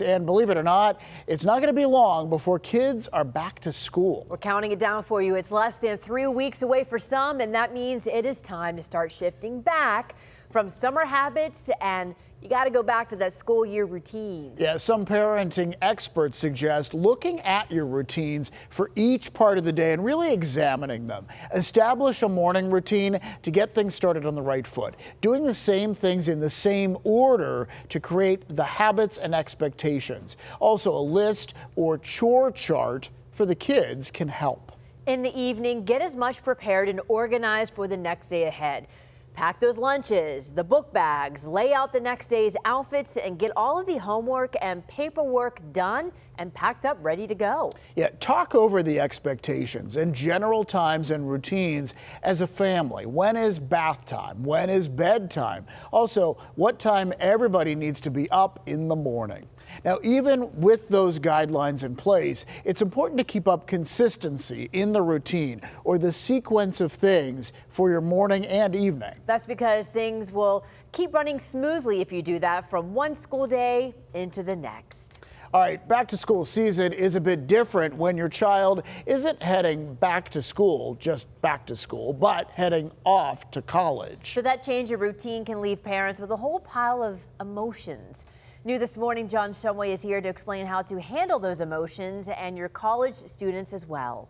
And believe it or not, it's not going to be long before kids are back to school. We're counting it down for you. It's less than 3 weeks away for some, and that means it is time to start shifting back from summer habits, and you got to go back to that school year routine. Yeah, some parenting experts suggest looking at your routines for each part of the day and really examining them. Establish a morning routine to get things started on the right foot. Doing the same things in the same order to create the habits and expectations. Also, a list or chore chart for the kids can help. In the evening, get as much prepared and organized for the next day ahead. Pack those lunches, the book bags, lay out the next day's outfits, and get all of the homework and paperwork done and packed up, ready to go. Yeah, talk over the expectations and general times and routines as a family. When is bath time? When is bedtime? Also, what time everybody needs to be up in the morning. Now, even with those guidelines in place, it's important to keep up consistency in the routine or the sequence of things for your morning and evening. That's because things will keep running smoothly if you do that from one school day into the next. All right, back to school season is a bit different when your child isn't heading back to school, just back to school, but heading off to college. So that change of routine can leave parents with a whole pile of emotions. New this morning, John Shumway is here to explain how to handle those emotions and your college students as well.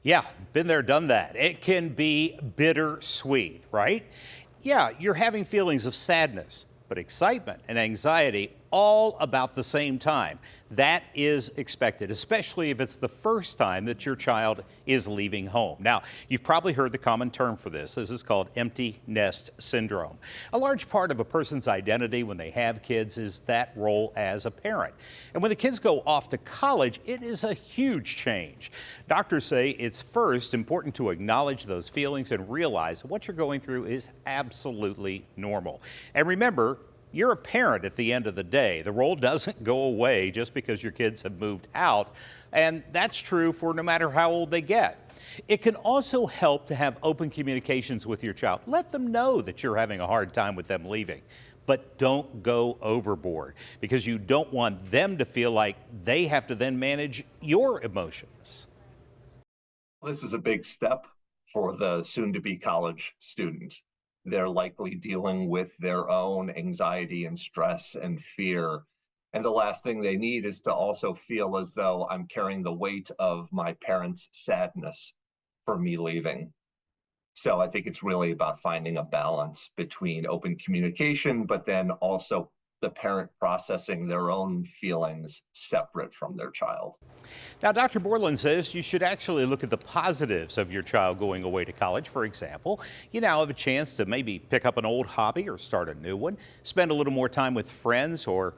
Yeah, been there, done that. It can be bittersweet, right? Yeah, you're having feelings of sadness, but excitement and anxiety all about the same time. That is expected, especially if it's the first time that your child is leaving home. Now, you've probably heard the common term for this. This is called empty nest syndrome. A large part of a person's identity when they have kids is that role as a parent. And when the kids go off to college, it is a huge change. Doctors say it's first important to acknowledge those feelings and realize what you're going through is absolutely normal. And remember, you're a parent at the end of the day. The role doesn't go away just because your kids have moved out, and that's true for no matter how old they get. It can also help to have open communications with your child. Let them know that you're having a hard time with them leaving, but don't go overboard because you don't want them to feel like they have to then manage your emotions. This is a big step for the soon-to-be college student. They're likely dealing with their own anxiety and stress and fear. And the last thing they need is to also feel as though I'm carrying the weight of my parents' sadness for me leaving. So I think it's really about finding a balance between open communication, but then also the parent processing their own feelings separate from their child. Now, Dr. Borland says you should actually look at the positives of your child going away to college. For example, you now have a chance to maybe pick up an old hobby or start a new one, spend a little more time with friends, or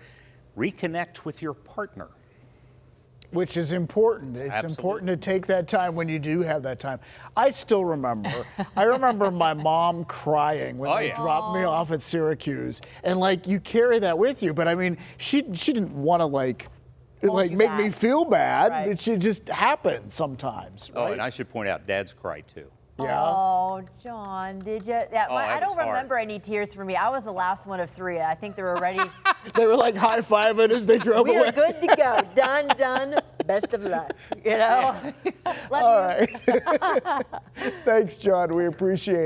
reconnect with your partner. Which is important. It's Absolutely. important to take that time when you do have that time. I still remember, I remember my mom crying when they dropped me off at Syracuse. And like, you carry that with you, but I mean, she didn't want to like make me feel bad. Right. It should just happen sometimes. Right? Oh, and I should point out, dads cry too. Yeah. Oh, John, did you? Yeah, Oh, I it don't was remember any tears for me. I was the last one of 3. I think they were ready. They were like high-fiving as they drove We away. are good to go. Done. Best of luck. You know? All right. Thanks, John. We appreciate it.